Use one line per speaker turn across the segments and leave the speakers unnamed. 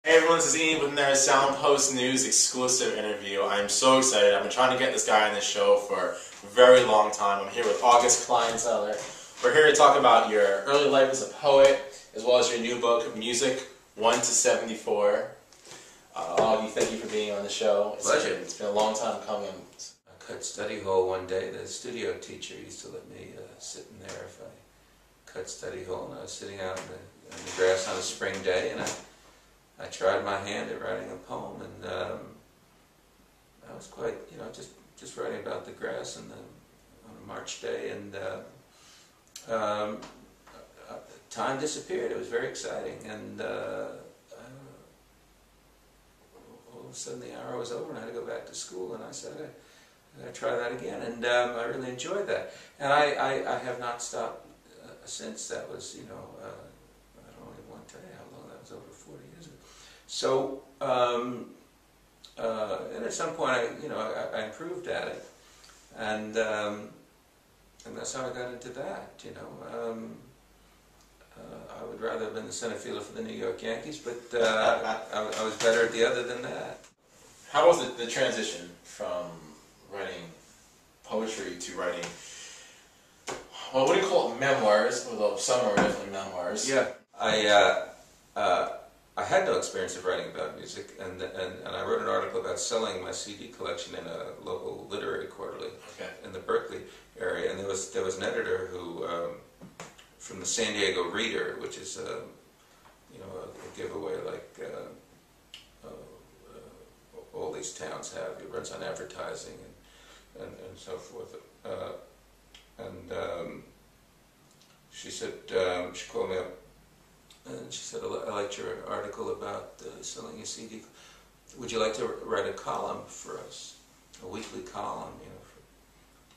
Hey everyone, this is Ian with another Soundpost News exclusive interview. I'm so excited. I've been trying to get this guy on this show for a very long time. I'm here with Augie Kleinzahler. We're here to talk about your early life as a poet, as well as your new book, Music 1 to 74. Augie, thank you for being on the show.
Pleasure.
It's been a long time coming.
I cut study hall one day. The studio teacher used to let me sit in there if I cut study hall, and I was sitting out in the grass on a spring day, and I tried my hand at writing a poem, and I was quite, just writing about the grass on a March day, and time disappeared. It was very exciting, and all of a sudden the hour was over, and I had to go back to school, and I said, I gotta try that again, and I really enjoyed that, and I have not stopped since. That was, I don't even want to tell you how long that was, over 40 years ago. So, and at some point, I improved at it, and that's how I got into that. I would rather have been the center fielder for the New York Yankees, but I was better at the other than that.
How was the transition from writing poetry to writing, well, what do you call it, memoirs? Although some are definitely memoirs.
Yeah, I had no experience of writing about music, and I wrote an article about selling my CD collection in a local literary quarterly in the Berkeley area, and there was an editor who, from the San Diego Reader, which is a giveaway like all these towns have. It runs on advertising and so forth. She said, she called me up, and she said, I liked your article about selling a CD. Would you like to write a column for us? A weekly column,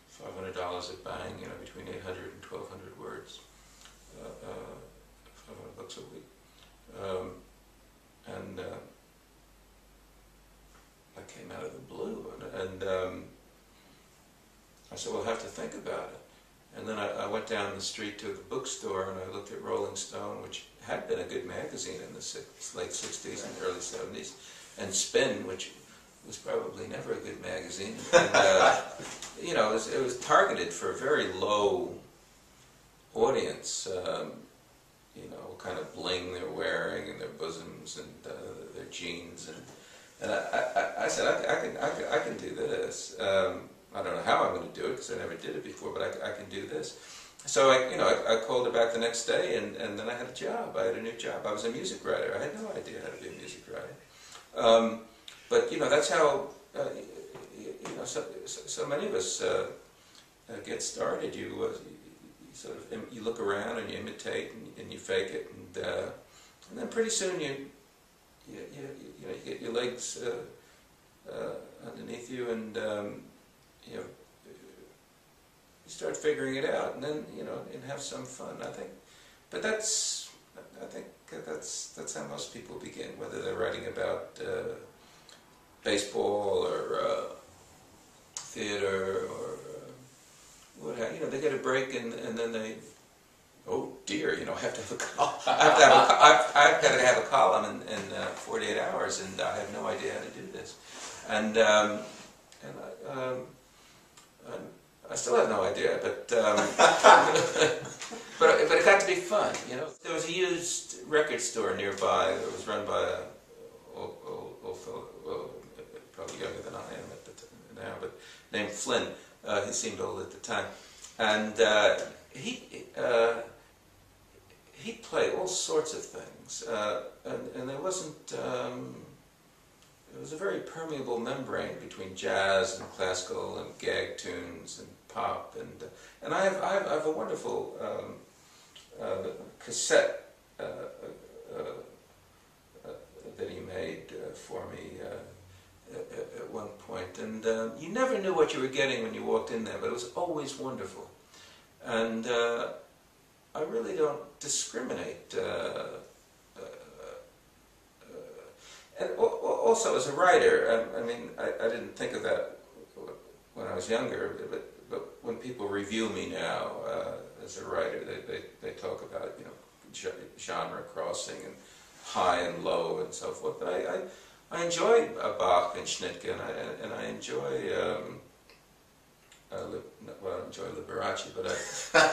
for $500 a bang, between 800 and 1,200 words. 500 bucks a week. That came out of the blue, and I said, well, I'll have to think about it. And then I went down the street to the bookstore, and I looked at Rolling Stone, which had been a good magazine in the late 60s and early 70s, and Spin, which was probably never a good magazine. And, it was targeted for a very low audience, what kind of bling they're wearing in their bosoms and their jeans. And I said, I can do this. I don't know how I'm going to do it, because I never did it before, but I can do this. So I called her back the next day, and then I had a job. I had a new job. I was a music writer. I had no idea how to be a music writer. But that's how so many of us get started. You look around and you imitate and you fake it, and then pretty soon you get your legs underneath you, and you start figuring it out, and then and have some fun. I think that's how most people begin, whether they're writing about baseball or theater or what have you. They get a break, and then they, oh dear, I have to have a column. I've got to have a column in 48 hours, and I have no idea how to do this, and I still have no idea, but but it got to be fun. There was a used record store nearby that was run by a old fellow, well, probably younger than I am now, but named Flynn. He seemed old at the time, and he'd play all sorts of things, and there wasn't. It was a very permeable membrane between jazz and classical and gag tunes and pop, and I have a wonderful cassette that he made for me at one point, and you never knew what you were getting when you walked in there, but it was always wonderful, and I really don't discriminate. And also as a writer, I didn't think of that when I was younger, but when people review me now as a writer, they talk about genre crossing and high and low and so forth. But I enjoy Bach and Schnittke, and I enjoy well, I enjoy Liberace, but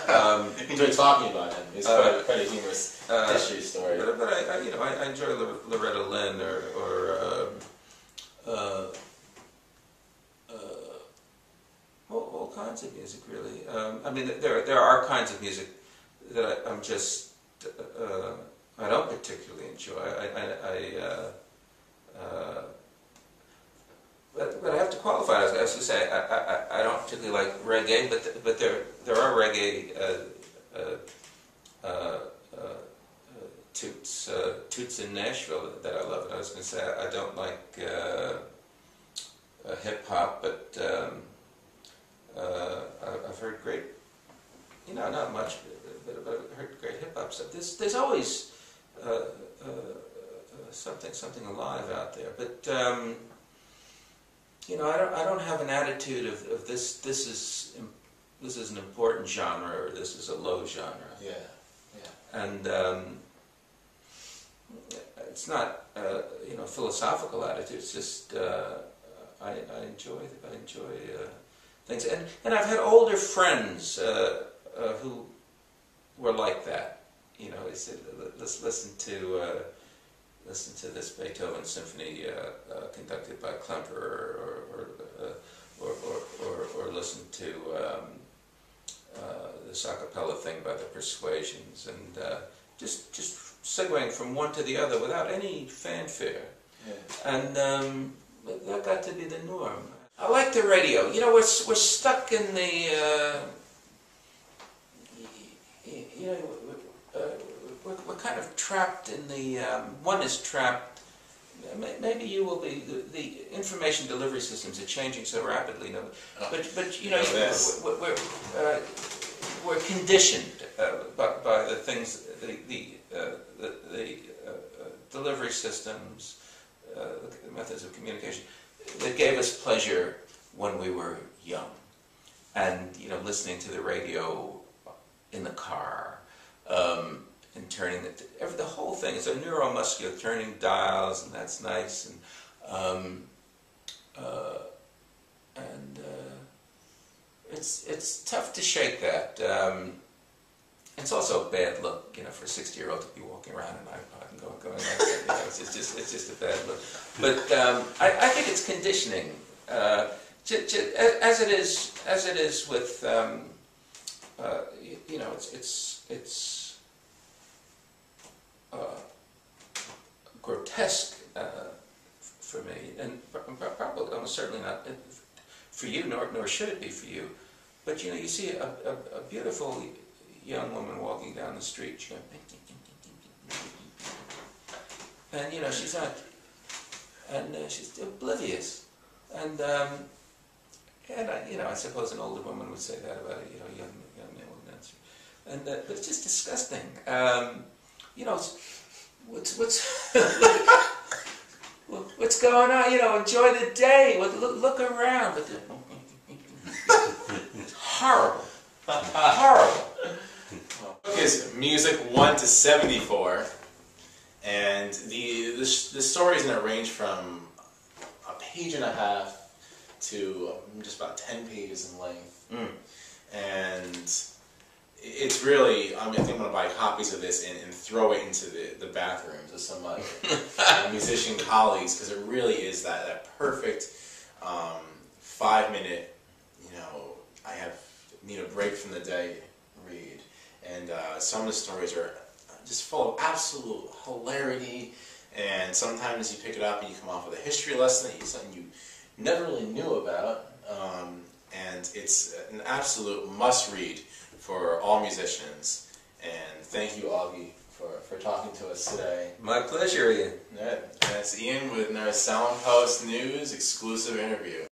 I enjoy talking about him. It's quite a humorous history story.
But I enjoy Loretta Lynn or all kinds of music, really. I mean, there are kinds of music that I'm just I don't particularly enjoy. But I have to qualify. I was going to say I don't particularly like reggae, but there are reggae toots in Nashville that I love. And I was going to say I don't like hip hop, but I've heard great, not much, but I've heard great hip hop stuff. There's always something alive out there, but. I don't have an attitude of this is an important genre or this is a low genre.
Yeah.
And it's not a philosophical attitude. It's just I enjoy things, and I've had older friends who were like that. They said, let's listen to this Beethoven symphony conducted by Klemperer, or listen to this a cappella thing by the Persuasions, and just segueing from one to the other without any fanfare. Yeah. And that got to be the norm. I like the radio. We're stuck in the we're kind of trapped in the, one is trapped, maybe you will be, the information delivery systems are changing so rapidly, we're conditioned by the things, the delivery systems, the methods of communication that gave us pleasure when we were young. And, listening to the radio in the car, and turning the whole thing is a neuromuscular, turning dials, and that's nice, and it's tough to shake that. It's also a bad look, for a 60-year-old to be walking around an iPod and going like that. It's just a bad look. But I think it's conditioning, as it is with it's grotesque for me, and probably almost certainly not for you, nor should it be for you. But you see a beautiful young woman walking down the street, she's going, and she's not, and she's oblivious, and I suppose an older woman would say that about a young male dancer, and but it's just disgusting. What's going on? Enjoy the day. Look around. It's horrible. Horrible.
Is music 1 to 74, and the stories in it range from a page and a half to just about 10 pages in length, and it's really, I think I'm going to buy copies of this and throw it into the bathrooms of some of my musician colleagues, because it really is that perfect 5-minute, I need a break from the day read. And some of the stories are just full of absolute hilarity, and sometimes you pick it up and you come off with a history lesson, something you never really knew about, and it's an absolute must-read for all musicians. And thank you, Augie, for talking to us today.
My pleasure, Ian.
Yeah, that's Ian with our Soundpost News exclusive interview.